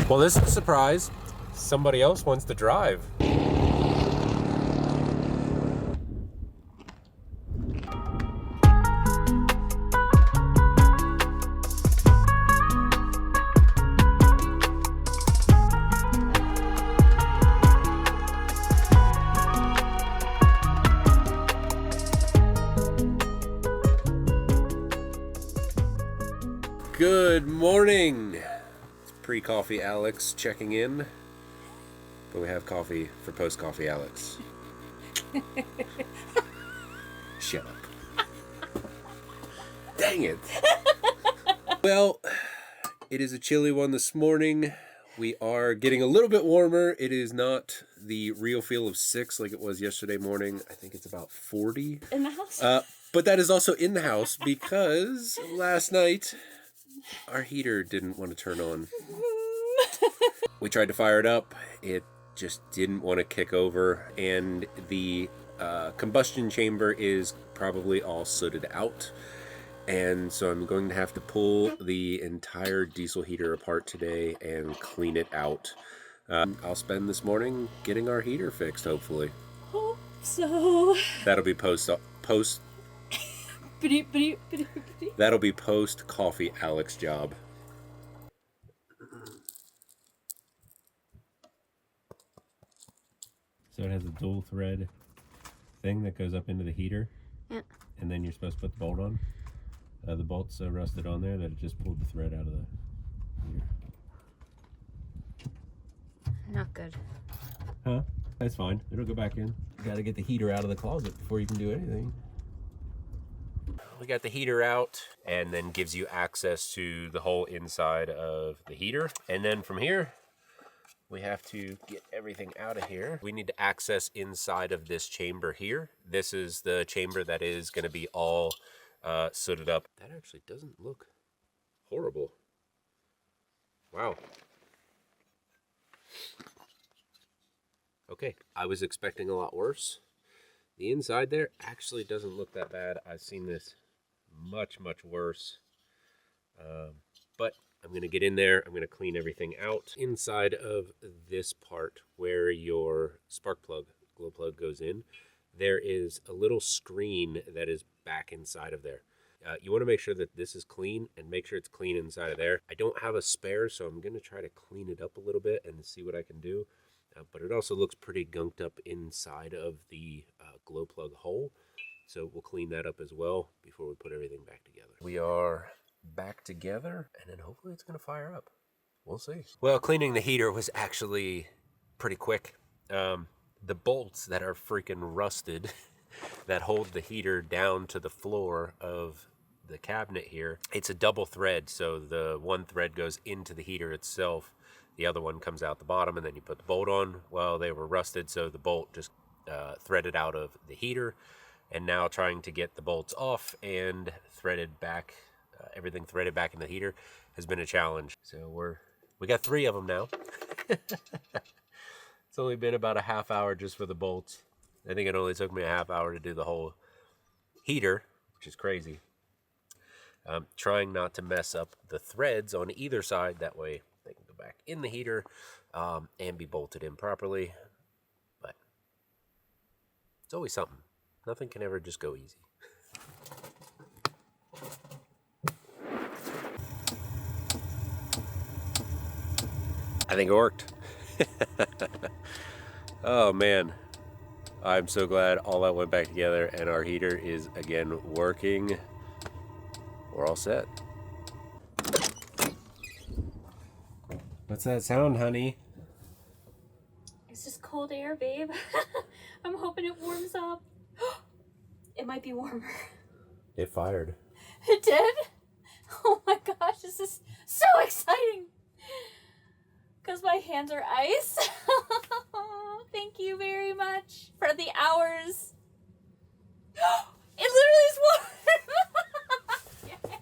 Well, this is a surprise. Somebody else wants to drive. Good morning. It's pre-coffee Alex checking in, but we have coffee for post-coffee Alex. Shut up. Dang it. Well, it is a chilly one this morning. We are getting a little bit warmer. It is not the real feel of 6 like it was yesterday morning. I think it's about 40. In the house? But that is also in the house because last night our heater didn't want to turn on. We tried to fire it up. It just didn't want to kick over. And the combustion chamber is probably all sooted out. And so I'm going to have to pull the entire diesel heater apart today and clean it out. I'll spend this morning getting our heater fixed, hopefully. Hope so. That'll be post That'll be post coffee Alex job. So it has a dual thread thing that goes up into the heater. Yeah. And then you're supposed to put the bolt on. The bolt's so rusted on there that it just pulled the thread out of the heater. Not good. Huh? That's fine. It'll go back in. You gotta get the heater out of the closet before you can do anything. We got the heater out, and then gives you access to the whole inside of the heater. And then from here, we have to get everything out of here. We need to access inside of this chamber here. This is the chamber that is going to be all sooted up. That actually doesn't look horrible. Wow. Okay, I was expecting a lot worse. The inside there actually doesn't look that bad. I've seen this much worse, but I'm going to get in there. I'm going to clean everything out. Inside of this part where your spark plug, glow plug goes in, there is a little screen that is back inside of there. You want to make sure that this is clean and make sure it's clean inside of there. I don't have a spare, so I'm going to try to clean it up a little bit and see what I can do. But it also looks pretty gunked up inside of the glow plug hole. So we'll clean that up as well before we put everything back together. We are back together, and then hopefully it's going to fire up. We'll see. Well, cleaning the heater was actually pretty quick. The bolts that are freaking rusted that hold the heater down to the floor of the cabinet here, it's a double thread. So the one thread goes into the heater itself. The other one comes out the bottom, and then you put the bolt on. Well, they were rusted, so the bolt just threaded out of the heater. And now trying to get the bolts off and threaded back, everything threaded back in the heater has been a challenge. So we got 3 of them now. It's only been about a half hour just for the bolts. I think it only took me a half hour to do the whole heater, which is crazy. Trying not to mess up the threads on either side. That way they can go back in the heater and be bolted in properly. But it's always something. Nothing can ever just go easy. I think it worked. Oh man, I'm so glad all that went back together and our heater is again working. We're all set. What's that sound, honey? It's just cold air, babe. I'm hoping it warms up. It might be warmer. It fired. It did? Oh my gosh, this is so exciting. Because my hands are ice. Thank you very much for the hours. It literally is warm.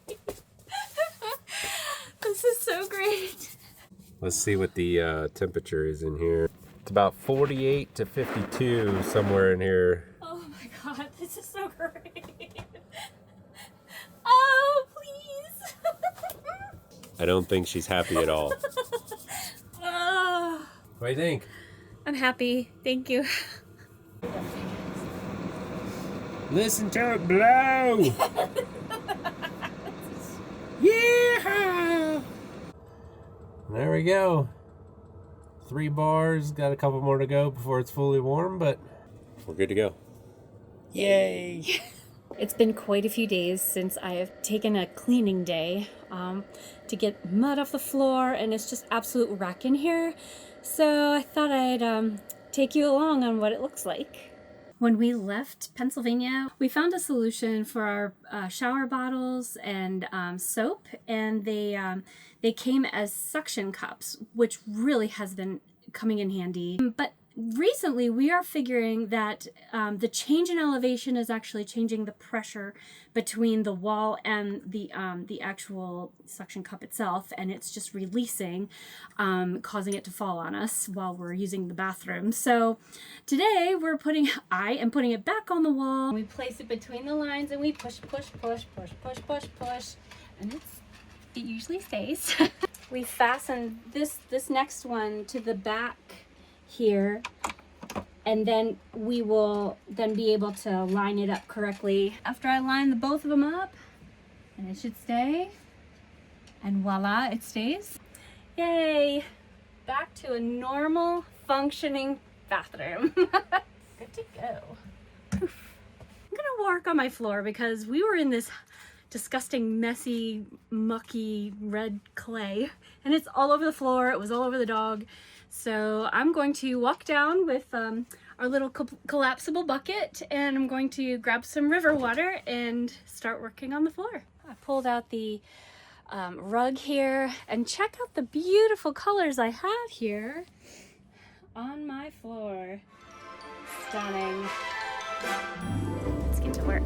Yay. This is so great. Let's see what the temperature is in here. It's about 48 to 52, somewhere in here. Oh my god, this is so great. Oh, please. I don't think she's happy at all. What do you think? I'm happy. Thank you. Listen to it blow! Yeah! There we go. 3 bars, got a couple more to go before it's fully warm, but we're good to go. Yay! It's been quite a few days since I have taken a cleaning day to get mud off the floor, and it's just absolute wreck in here. So I thought I'd take you along on what it looks like. When we left Pennsylvania, we found a solution for our shower bottles and soap, and they came as suction cups, which really has been coming in handy. But recently, we are figuring that the change in elevation is actually changing the pressure between the wall and the actual suction cup itself, and it's just releasing, causing it to fall on us while we're using the bathroom. So today I am putting it back on the wall. We place it between the lines and we push, and it usually stays. We fasten this next one to the back here, and then we will then be able to line it up correctly. After I line both of them up, and it should stay, and voila, it stays. Yay! Back to a normal functioning bathroom. Good to go. Poof. I'm gonna work on my floor because we were in this disgusting, messy, mucky red clay, and it's all over the floor. It was all over the dog. So I'm going to walk down with our little collapsible bucket, and I'm going to grab some river water and start working on the floor. I pulled out the rug here, and check out the beautiful colors I have here on my floor. Stunning. Let's get to work.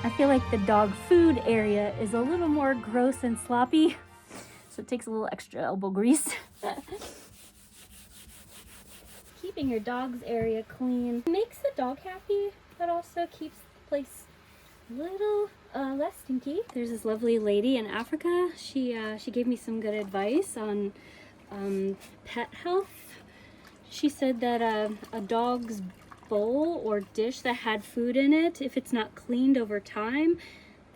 I feel like the dog food area is a little more gross and sloppy, so it takes a little extra elbow grease. Keeping your dog's area clean makes the dog happy, but also keeps the place a little less stinky. There's this lovely lady in Africa. She gave me some good advice on pet health. She said that a dog's bowl or dish that had food in it, if it's not cleaned over time,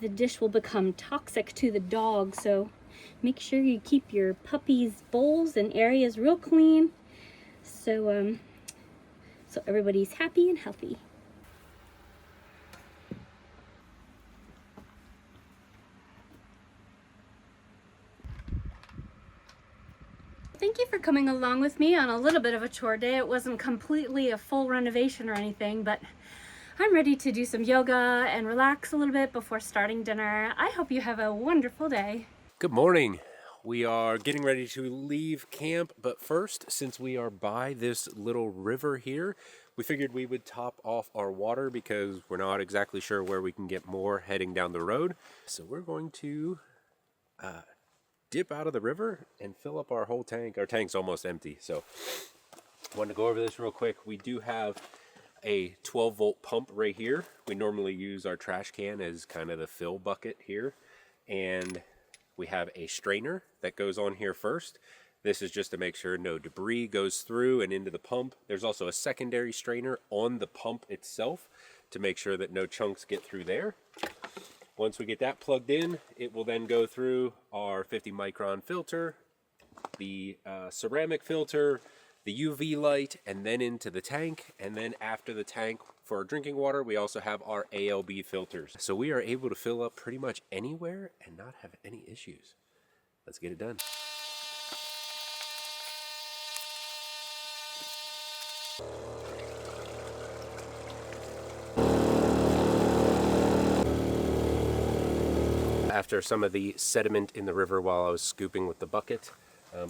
the dish will become toxic to the dog. So make sure you keep your puppy's bowls and areas real clean, so everybody's happy and healthy. Thank you for coming along with me on a little bit of a chore day. It wasn't completely a full renovation or anything, but I'm ready to do some yoga and relax a little bit before starting dinner. I hope you have a wonderful day. Good morning. We are getting ready to leave camp, but first, since we are by this little river here, we figured we would top off our water because we're not exactly sure where we can get more heading down the road. So we're going to dip out of the river and fill up our whole tank. Our tank's almost empty, so I wanted to go over this real quick. We do have a 12-volt pump right here. We normally use our trash can as kind of the fill bucket here, and we have a strainer that goes on here first. This is just to make sure no debris goes through and into the pump. There's also a secondary strainer on the pump itself to make sure that no chunks get through there. Once we get that plugged in, it will then go through our 50 micron filter, the ceramic filter, the UV light, and then into the tank. And then after the tank, for our drinking water, we also have our ALB filters. So we are able to fill up pretty much anywhere and not have any issues. Let's get it done. After some of the sediment in the river while I was scooping with the bucket,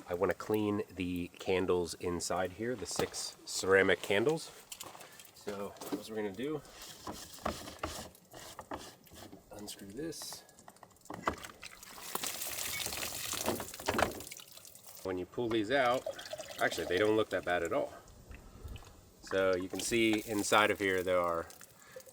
I want to clean the candles inside here, the 6 ceramic candles. So what we're going to do, unscrew this. When you pull these out, actually they don't look that bad at all. So you can see inside of here there are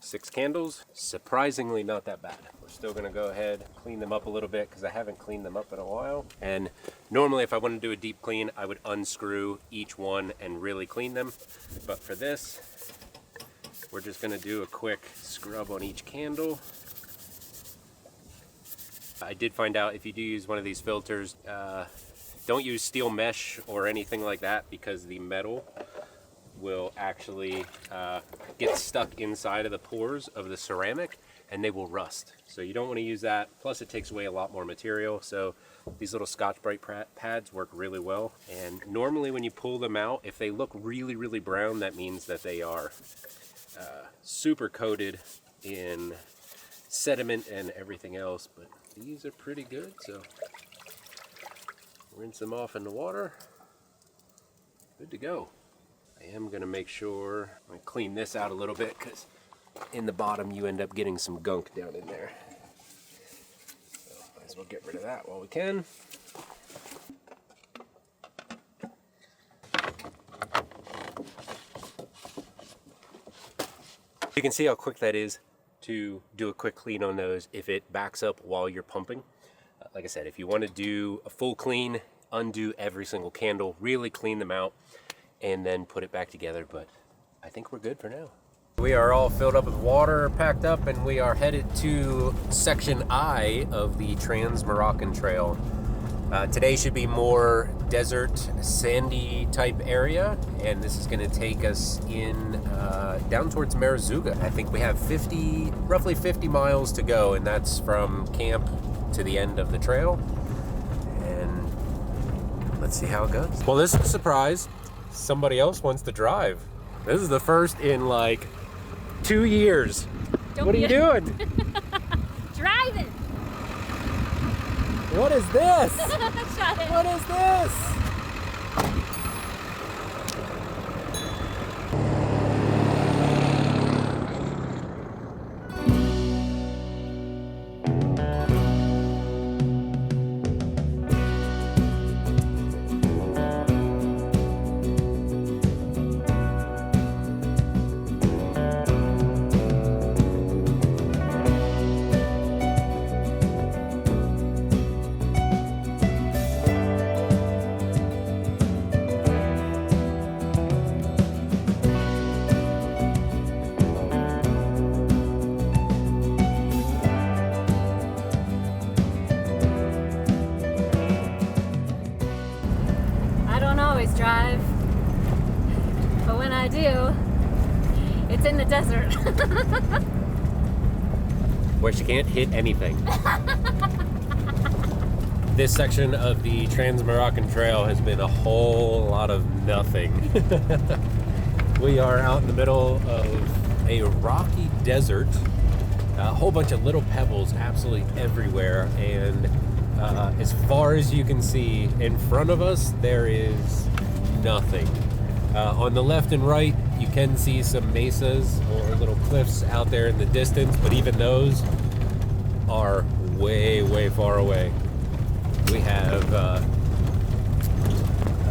6 candles. Surprisingly not that bad. We're still going to go ahead, clean them up a little bit because I haven't cleaned them up in a while. And normally if I want to do a deep clean, I would unscrew each one and really clean them. But for this, we're just going to do a quick scrub on each candle. I did find out if you do use one of these filters, don't use steel mesh or anything like that because the metal will actually get stuck inside of the pores of the ceramic and they will rust. So you don't want to use that. Plus it takes away a lot more material. So these little Scotch-Brite pads work really well. And normally when you pull them out, if they look really, really brown, that means that they are super coated in sediment and everything else. But these are pretty good. So rinse them off in the water. Good to go. I am going to make sure I clean this out a little bit because in the bottom you end up getting some gunk down in there. So might as well get rid of that while we can. You can see how quick that is to do a quick clean on those if it backs up while you're pumping. Like I said, if you want to do a full clean, undo every single candle, really clean them out, and then put it back together, but I think we're good for now. We are all filled up with water, packed up, and we are headed to section I of the Trans Morocco Trail. Today should be more desert, sandy type area, and this is going to take us in down towards Merzouga. I think we have roughly 50 miles to go, and that's from camp to the end of the trail. And let's see how it goes. Well, this is a surprise. Somebody else wants to drive. This is the first in like 2 years. What are you doing? Driving. What is this? Shut it. What is this? Drive, but when I do, it's in the desert. Where she can't hit anything. This section of the Trans Morocco Trail has been a whole lot of nothing. We are out in the middle of a rocky desert, a whole bunch of little pebbles absolutely everywhere, and as far as you can see in front of us there is nothing. On the left and right you can see some mesas or little cliffs out there in the distance, but even those are way far away. We have I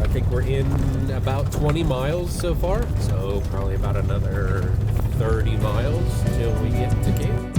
think we're in about 20 miles so far, so probably about another 30 miles till we get to camp.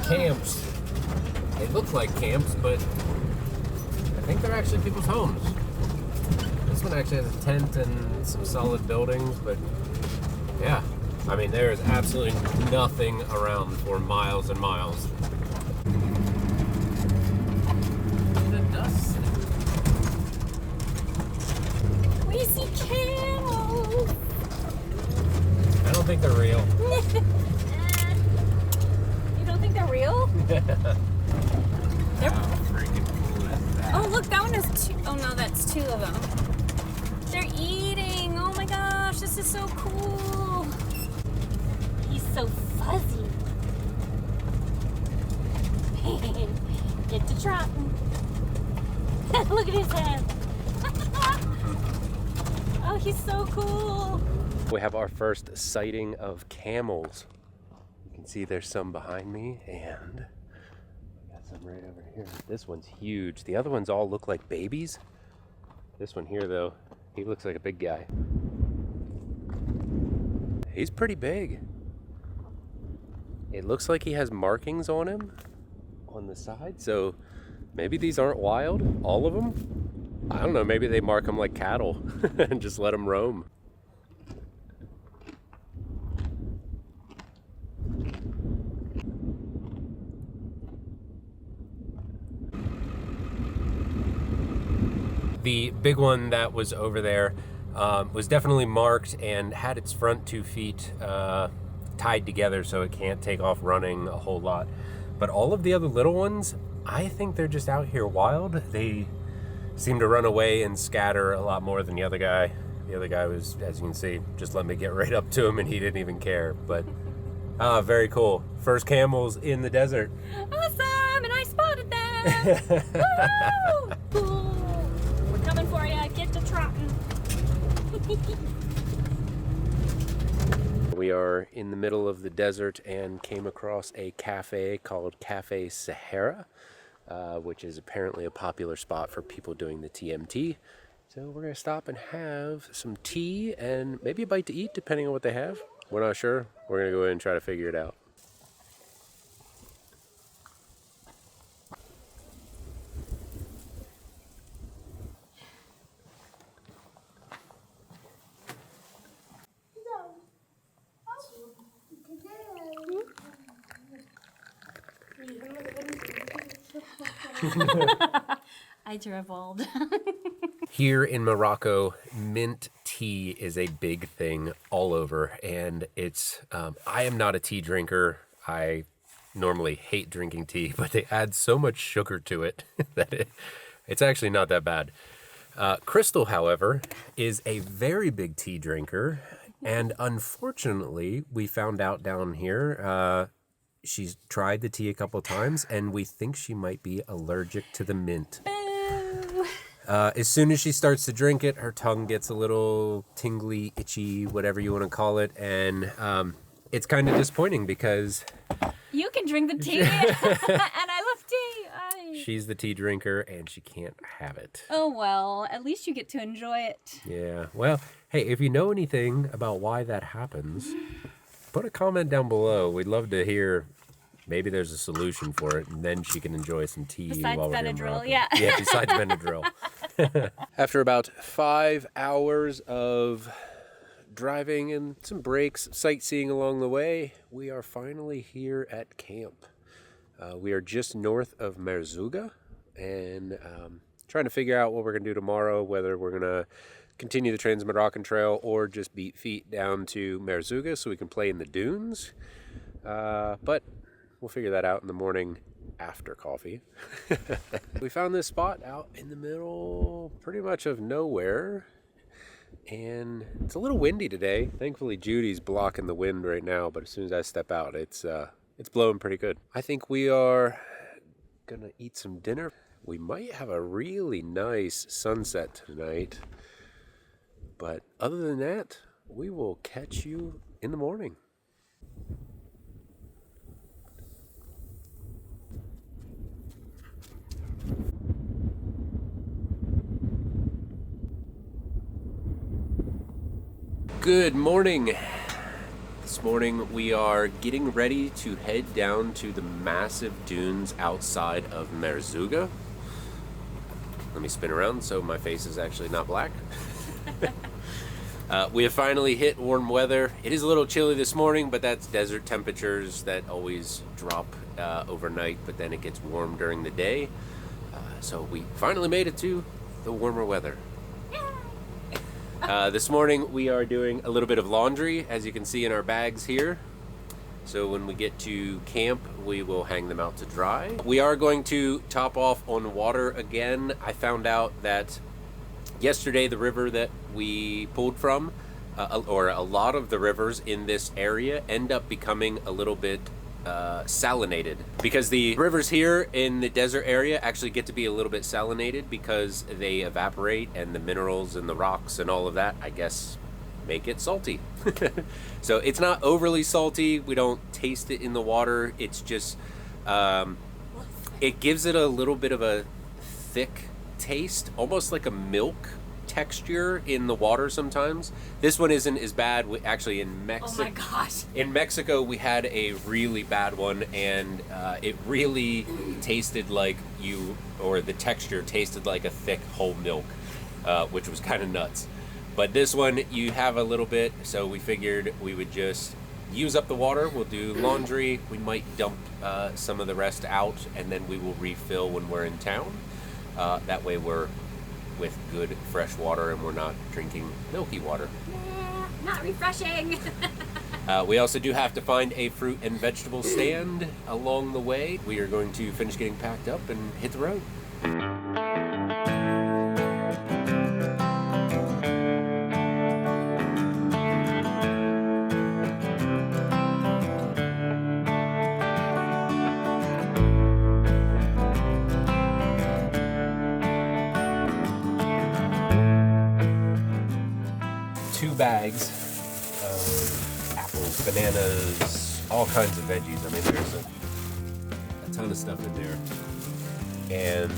camps. They look like camps, but I think they're actually people's homes. This one actually has a tent and some solid buildings, but yeah, I mean, there is absolutely nothing around for miles and miles. The dust. We see camels. I don't think they're real. You don't think they're real? How freaking cool is that? Oh, look, that one has two. Oh, no, that's two of them. They're eating. Oh my gosh, this is so cool. He's so fuzzy. Get to trotting. Look at his head. Oh, he's so cool. We have our first sighting of camels. You can see there's some behind me, and I got some right over here. This one's huge. The other ones all look like babies. This one here, though, he looks like a big guy. He's pretty big. It looks like he has markings on him on the side, so maybe these aren't wild, all of them. I don't know, maybe they mark them like cattle and just let them roam. The big one that was over there was definitely marked and had its front 2 feet tied together so it can't take off running a whole lot. But all of the other little ones, I think they're just out here wild. They seem to run away and scatter a lot more than the other guy. The other guy was, as you can see, just let me get right up to him and he didn't even care. But very cool. First camels in the desert. Awesome, and I spotted them. Woo! Cool. We're coming for you. Get to trotting. We are in the middle of the desert and came across a cafe called Cafe Sahara, which is apparently a popular spot for people doing the TMT. So we're going to stop and have some tea and maybe a bite to eat, depending on what they have. We're not sure. We're going to go in and try to figure it out. I dribbled. Here in Morocco, mint tea is a big thing all over, and it's, I am not a tea drinker. I normally hate drinking tea, but they add so much sugar to it that it's actually not that bad. Kristal, however, is a very big tea drinker, and unfortunately, we found out down here, she's tried the tea a couple times, and we think she might be allergic to the mint. As soon as she starts to drink it, her tongue gets a little tingly, itchy, whatever you want to call it, and it's kind of disappointing because You can drink the tea, and I love tea. she's the tea drinker and she can't have it. Oh well, at least you get to enjoy it. Yeah, well, hey, if you know anything about why that happens, put a comment down below. We'd love to hear. Maybe there's a solution for it, and then she can enjoy some tea Besides while we're here in Benadryl, Morocco. yeah. Yeah, besides Benadryl. After about 5 hours of driving and some breaks, sightseeing along the way, we are finally here at camp. We are just north of Merzouga, and trying to figure out what we're going to do tomorrow, whether we're going to continue the Trans Morocco Trail or just beat feet down to Merzouga so we can play in the dunes. But we'll figure that out in the morning after coffee. We found this spot out in the middle pretty much of nowhere, and it's a little windy today. Thankfully Judy's blocking the wind right now, but as soon as I step out, it's blowing pretty good. I think we are gonna eat some dinner. We might have a really nice sunset tonight, but other than that, we will catch you in the morning. Good morning. This morning we are getting ready to head down to the massive dunes outside of Merzouga. Let me spin around so my face is actually not black. We have finally hit warm weather. It is a little chilly this morning, but that's desert temperatures that always drop overnight, but then it gets warm during the day. So we finally made it to the warmer weather. This morning we are doing a little bit of laundry, as you can see in our bags here. So when we get to camp, we will hang them out to dry. We are going to top off on water again. I found out that yesterday the river that we pulled from, or a lot of the rivers in this area, end up becoming a little bit salinated, because the rivers here in the desert area actually get to be a little bit salinated because they evaporate, and the minerals and the rocks and all of that, I guess, make it salty. So it's not overly salty. We don't taste it in the water. It's just it gives it a little bit of a thick taste, almost like a milk texture in the water sometimes. This one isn't as bad. Actually, in Mexico, Oh my gosh. In Mexico, we had a really bad one, and it really tasted like the texture tasted like a thick whole milk, which was kind of nuts. But this one, you have a little bit, so we figured we would just use up the water. We'll do laundry. We might dump some of the rest out, and then we will refill when we're in town. That way we're with good fresh water and we're not drinking milky water. Not refreshing. We also do have to find a fruit and vegetable stand along the way. We are going to finish getting packed up and hit the road. Bags of apples, bananas, all kinds of veggies. I mean, there's a ton of stuff in there. And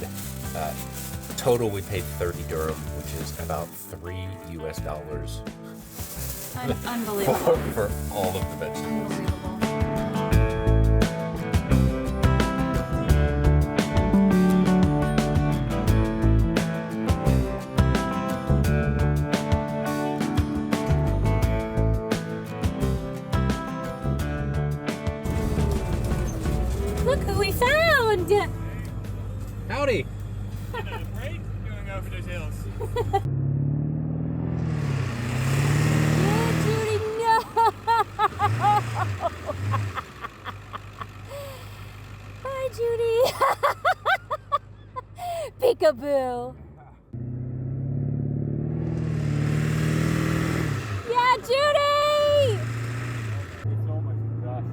total, we paid 30 dirham, which is about $3 US. Unbelievable. For all of the vegetables. Unbelievable. Look who we found! Howdy! Great going over those hills. Yeah, Judy, no! Bye, Judy! Peekaboo! Yeah, Judy! It's almost dust.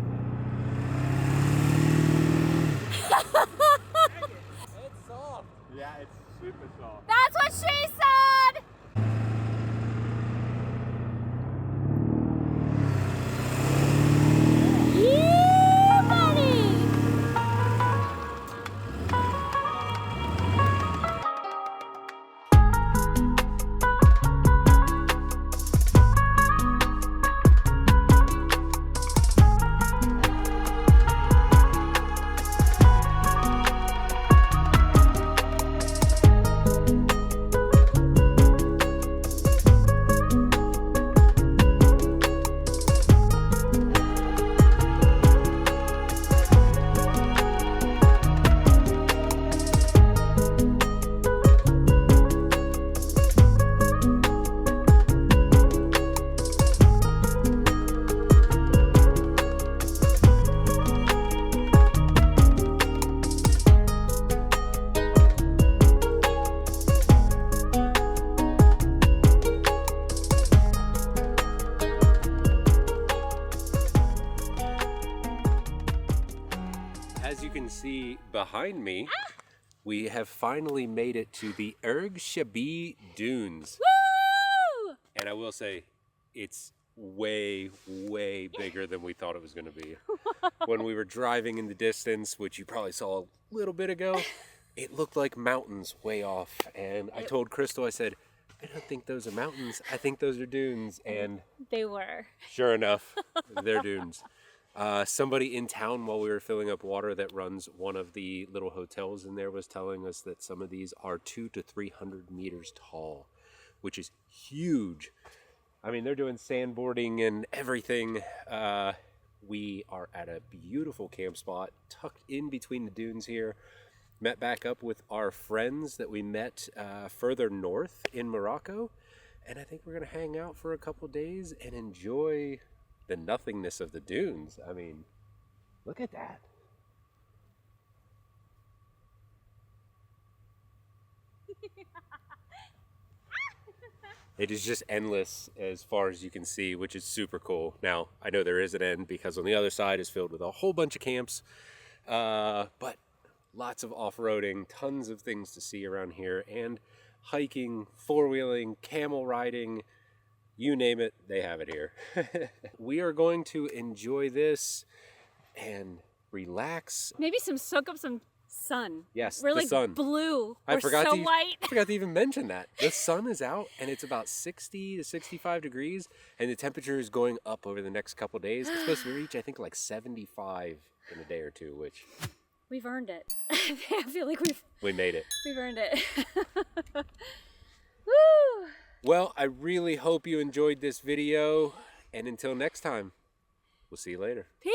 It's soft. Yeah, it's super soft. That's what she said! Yeah, buddy! As you can see behind me, we have finally made it to the Erg Chebbi dunes. Woo! And I will say, it's way, way bigger than we thought it was going to be. When we were driving in the distance, which you probably saw a little bit ago, it looked like mountains way off. And I told Kristal, I said, I don't think those are mountains. I think those are dunes. And They were. sure enough, they're dunes. Somebody in town while we were filling up water that runs one of the little hotels in there was telling us that some of these are 200 to 300 meters tall, which is huge. I mean, they're doing sandboarding and everything. We are at a beautiful camp spot tucked in between the dunes here. Met back up with our friends that we met further north in Morocco. And I think we're going to hang out for a couple days and enjoy the nothingness of the dunes. I mean, look at that. It is just endless as far as you can see, which is super cool. Now, I know there is an end because on the other side is filled with a whole bunch of camps. But lots of off-roading, tons of things to see around here, and hiking, four-wheeling, camel riding, you name it, they have it here. We are going to enjoy this and relax. Maybe soak up some sun. Yes, We're the like sun. blue. I We're forgot so to white. I forgot to even mention that. The sun is out and it's about 60 to 65 degrees and the temperature is going up over the next couple days. It's supposed to reach, I think, like 75 in a day or two, which... We've earned it. I feel like we made it. we've earned it. Woo! Well, I really hope you enjoyed this video. And until next time, we'll see you later. Peace!